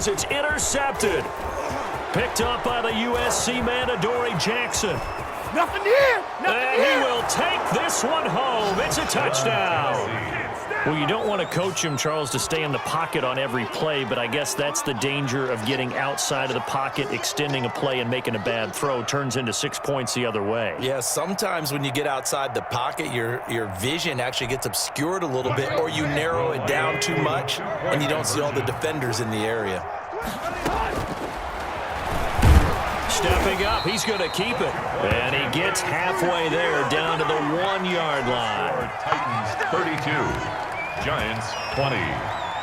as it's intercepted. Picked up by the USC man, Adoree Jackson. Nothing here! And he will take this one home. It's a touchdown. Well, you don't want to coach him, Charles, to stay in the pocket on every play, but I guess that's the danger of getting outside of the pocket, extending a play, and making a bad throw. Turns into 6 points the other way. Yeah, sometimes when you get outside the pocket, your vision actually gets obscured a little bit, or you narrow it down too much, and you don't see all the defenders in the area. Stepping up, he's going to keep it. And he gets halfway there, down to the 1-yard line. Titans 32. Giants 20.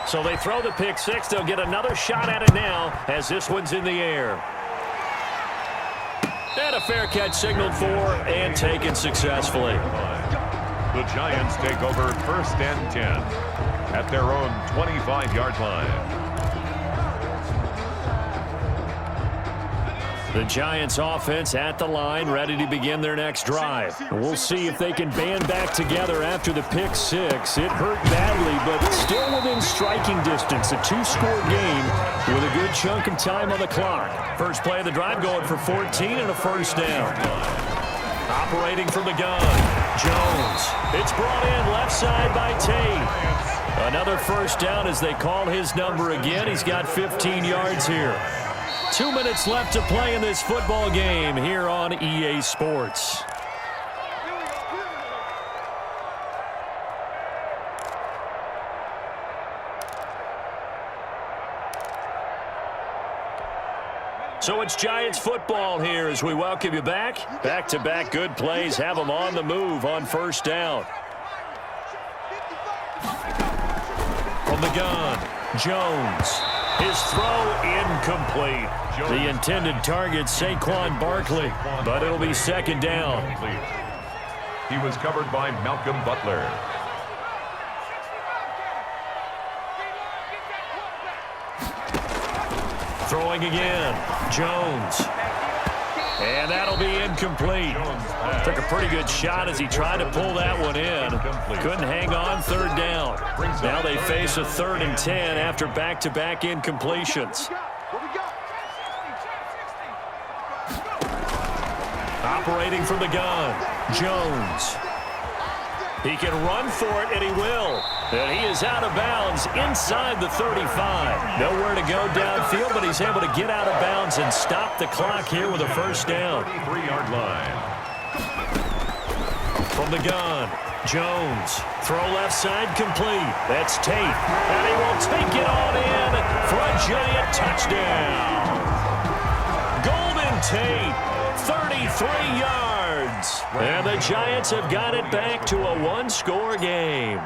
So they throw the pick six. They'll get another shot at it now as this one's in the air. And a fair catch signaled for and taken successfully. The Giants take over 1st and 10 at their own 25-yard line. The Giants offense at the line, ready to begin their next drive. We'll see if they can band back together after the pick six. It hurt badly, but still within striking distance. A 2-score game with a good chunk of time on the clock. First play of the drive going for 14 and a first down. Operating from the gun, Jones. It's brought in left side by Tate. Another first down as they call his number again. He's got 15 yards here. 2 minutes left to play in this football game here on EA Sports. So it's Giants football here as we welcome you back. Back-to-back good plays have them on the move on first down. From the gun, Jones. His throw incomplete. The intended target, Saquon Barkley, but it'll be second down. He was covered by Malcolm Butler. Throwing again, Jones. And that'll be incomplete. Took a pretty good shot as he tried to pull that one in. Couldn't hang on, third down. Now they face a 3rd and 10 after back-to-back incompletions. Operating from the gun, Jones. He can run for it, and he will. And he is out of bounds inside the 35. Nowhere to go downfield, but he's able to get out of bounds and stop the clock here with a first down. 3-yard line. From the gun, Jones. Throw left side complete. That's Tate. And he will take it on in for a giant touchdown. Golden Tate, 33 yards. And the Giants have got it back to a 1-score game.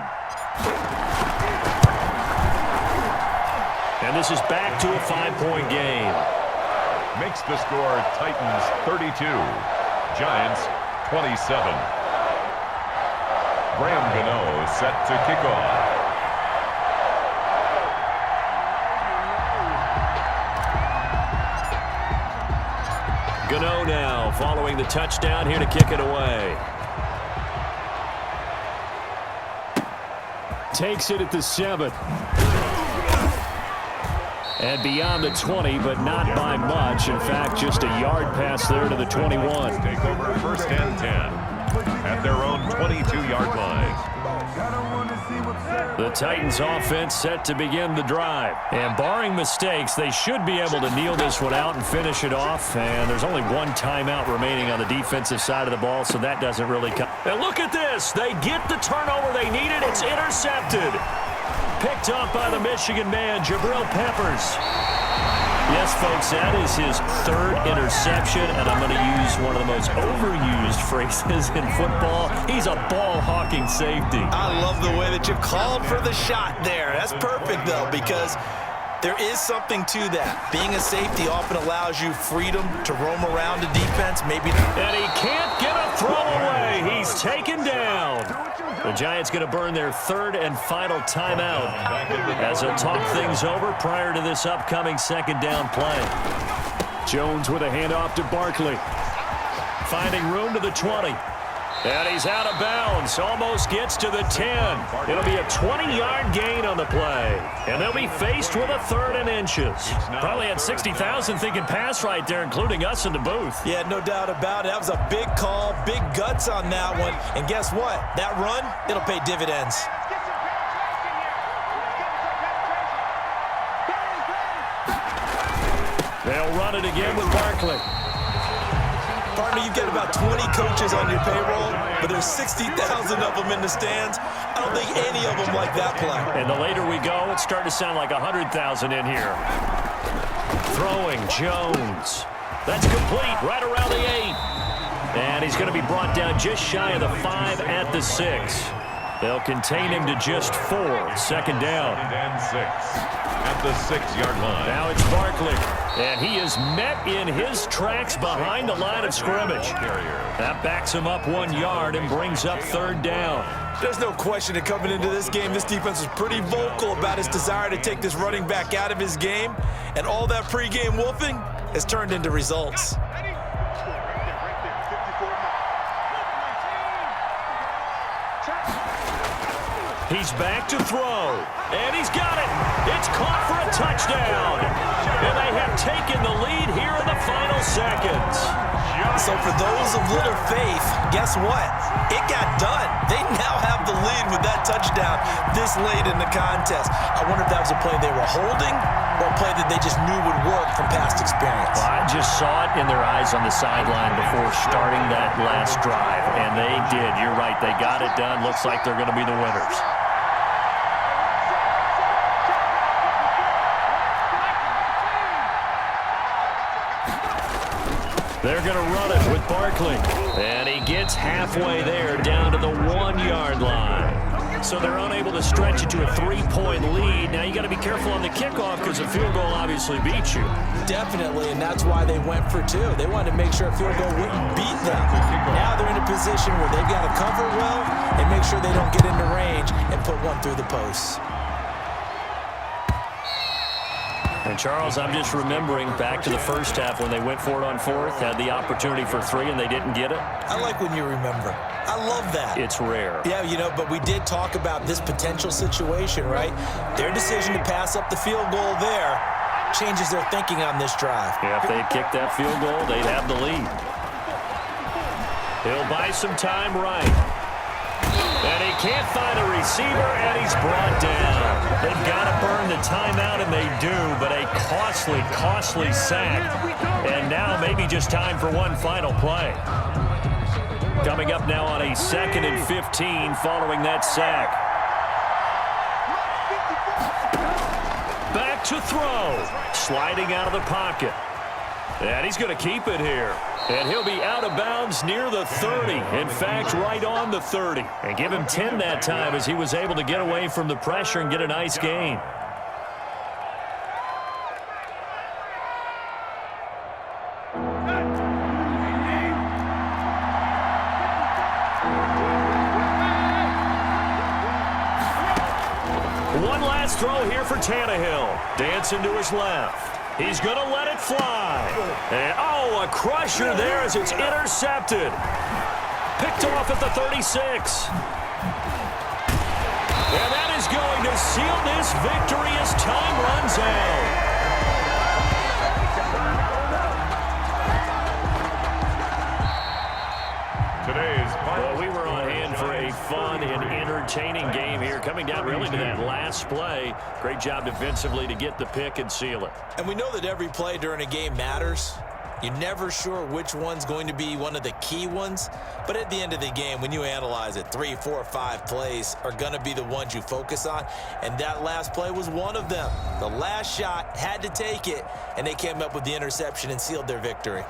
And this is back to a 5-point game. Makes the score Titans 32. Giants 27. Graham Gano set to kick off. Gano now following the touchdown here to kick it away. Takes it at the 7. And beyond the 20, but not by much. In fact, just a yard pass there to the 21. Take over 1st and 10 at their own 22-yard line. The Titans offense set to begin the drive. And barring mistakes, they should be able to kneel this one out and finish it off. And there's only one timeout remaining on the defensive side of the ball, so that doesn't really come. And look at this. They get the turnover they needed. It's intercepted. Picked up by the Michigan man, Jabril Peppers. Yes, folks, that is his 3rd interception, and I'm going to use one of the most overused phrases in football. He's a ball-hawking safety. I love the way that you called for the shot there. That's perfect, though, because there is something to that. Being a safety often allows you freedom to roam around the defense. And he can't get a throw away. He's taken down. The Giants going to burn their 3rd and final timeout as they'll talk things over prior to this upcoming 2nd down play. Jones with a handoff to Barkley. Finding room to the 20. And he's out of bounds. Almost gets to the 10. It'll be a 20-yard gain on the play. And they'll be faced with a 3rd and inches. Probably had 60,000 thinking pass right there, including us in the booth. Yeah, no doubt about it. That was a big call, big guts on that one. And guess what? That run, it'll pay dividends. They'll run it again with Barkley. Partner, you get about 20 coaches on your payroll, but there's 60,000 of them in the stands. I don't think any of them like that play. And the later we go, it's starting to sound like 100,000 in here. Throwing Jones. That's complete right around the 8. And he's going to be brought down just shy of the 5 at the 6. They'll contain him to just 4. 2nd down. And 6 at the 6-yard line. Now it's Barkley. And he is met in his tracks behind the line of scrimmage. That backs him up 1 yard and brings up 3rd down. There's no question that coming into this game, this defense was pretty vocal about his desire to take this running back out of his game. And all that pregame wolfing has turned into results. He's back to throw, and he's got it. It's caught for a touchdown. And they have taken the lead here in the final seconds. So for those of little faith, guess what? It got done. They now have the lead with that touchdown this late in the contest. I wonder if that was a play they were holding or a play that they just knew would work from past experience. Well, I just saw it in their eyes on the sideline before starting that last drive, and they did. You're right. They got it done. Looks like they're going to be the winners. They're going to run it with Barkley. And he gets halfway there down to the 1-yard line. So they're unable to stretch it to a 3-point lead. Now you got to be careful on the kickoff because a field goal obviously beats you. Definitely, and that's why they went for 2. They wanted to make sure a field goal wouldn't beat them. Now they're in a position where they've got to cover well and make sure they don't get into range and put one through the posts. And, Charles, I'm just remembering back to the first half when they went for it on 4th, had the opportunity for 3, and they didn't get it. I like when you remember. I love that. It's rare. Yeah, you know, but we did talk about this potential situation, right? Their decision to pass up the field goal there changes their thinking on this drive. Yeah, if they'd kicked that field goal, they'd have the lead. He'll buy some time right. And he can't find a receiver, and he's brought down. They've got to burn the timeout, and they do, but a costly, costly sack. And now maybe just time for one final play. Coming up now on a 2nd and 15 following that sack. Back to throw. Sliding out of the pocket. And he's going to keep it here. And he'll be out of bounds near the 30. In fact, right on the 30. And give him 10 that time as he was able to get away from the pressure and get a nice gain. One last throw here for Tannehill. Dancing to his left. He's going to let it fly. And, oh, a crusher there as it's intercepted. Picked off at the 36. And that is going to seal this victory as time runs out. Well, we were on hand for a fun and entertaining game here, coming down really to that last play. Great job defensively to get the pick and seal it. And we know that every play during a game matters. You're never sure which one's going to be one of the key ones. But at the end of the game, when you analyze it, 3, 4, 5 plays are going to be the ones you focus on. And that last play was one of them. The last shot had to take it, and they came up with the interception and sealed their victory.